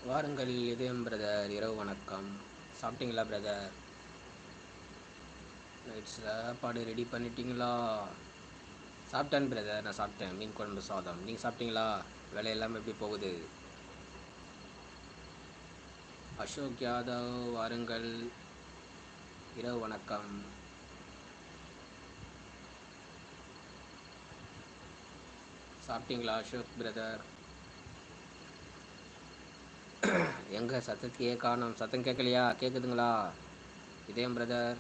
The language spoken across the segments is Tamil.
வாருங்கள் இதயம் பிரதர், இரவு வணக்கம். சாப்பிட்டீங்களா பிரதர்? நைட் சாப்பாடு ரெடி பண்ணிட்டீங்களா? சாப்பிட்டேன் பிரதர், நான் சாப்பிட்டேன். மீன் குழம்பு சாதம். நீங்கள் சாப்பிட்டீங்களா? வேலையெல்லாம் எப்படி போகுது? அசோக் யாதவ் வாருங்கள், இரவு வணக்கம். சாப்பிட்டீங்களா அசோக் பிரதர்? எங்க சத்தத்தையே காணோம். சத்தம் கேட்கலையா? கேட்குதுங்களா இதயம் பிரதர்?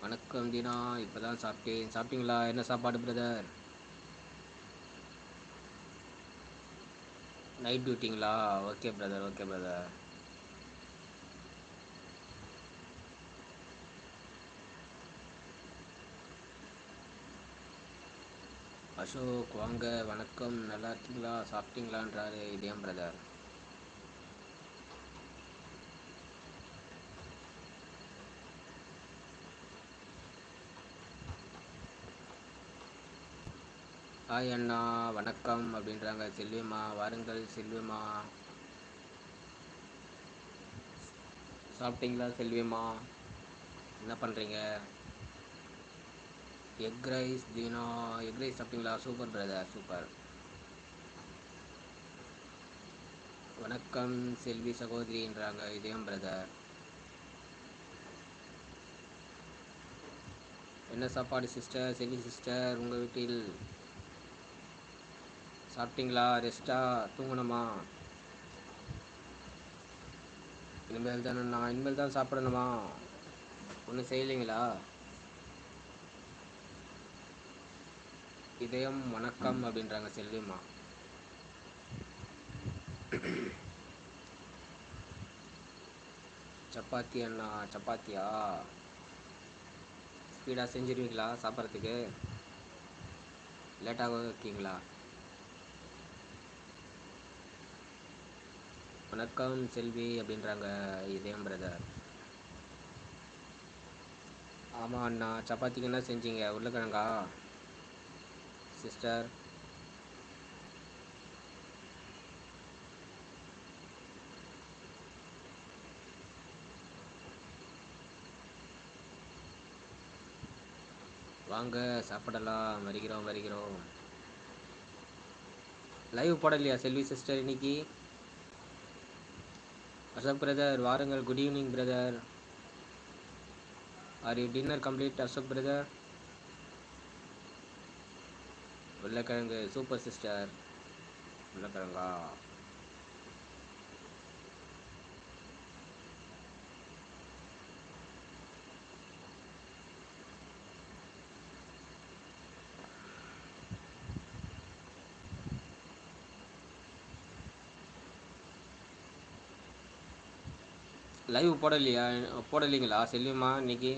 வணக்கம் தினா, இப்போ தான் சாப்பிட்டேன். சாப்பிட்டீங்களா? என்ன சாப்பாடு பிரதர்? நைட் டியூட்டிங்களா? Okay brother, okay brother. Ashok வாங்க, வணக்கம். நல்லா இருக்கீங்களா? சாப்பிட்டீங்களான்றாரு இதயம் பிரதர். ஹாய் அண்ணா, வணக்கம் அப்படின்றாங்க செல்விமா. வாருங்கள் செல்விமா. சாப்பிட்டீங்களா செல்விமா? என்ன பண்ணுறீங்க? Egg rice Deena. Egg rice சாப்பிட்டீங்களா? Super brother, super. வணக்கம் செல்வி சகோதரின்றாங்க இதயம் பிரதர். என்ன சாப்பாடு சிஸ்டர்? செல்வி சிஸ்டர் உங்கள் வீட்டில் சாப்பிட்டீங்களா? ரெஸ்ட்டா? தூங்கணுமா? இனிமேல் தானே. நான் இனிமேல் தான் சாப்பிடணுமா? ஒன்றும் செய்யலைங்களா? இதயம் வணக்கம் அப்படின்றாங்க செல்விமா. சப்பாத்தி அண்ணா. சப்பாத்தியா? ஸ்பீடாக செஞ்சிருவீங்களா சாப்பிட்றதுக்கு? லேட்டாக வைக்கீங்களா? வணக்கம் செல்வி அப்படின்றாங்க இதயம் பிரதர். ஆமாம் அண்ணா. சப்பாத்திக்கு என்ன செஞ்சீங்க? உருளைக்கிழங்கா சிஸ்டர்? வாங்க சாப்பிடலாம். வருகிறோம் வருகிறோம். லைவ் போடலையா செல்வி சிஸ்டர் இன்னைக்கு? அசோக் பிரதர் வாருங்கள். Good evening brother. Are you dinner complete Ashok brother? உருளைக்கிழங்கு சூப்பர் சிஸ்டர். உருளைக்கிழங்கா? லைவ் போடலையா? போடலைங்களா செல்விமா இன்னைக்கு?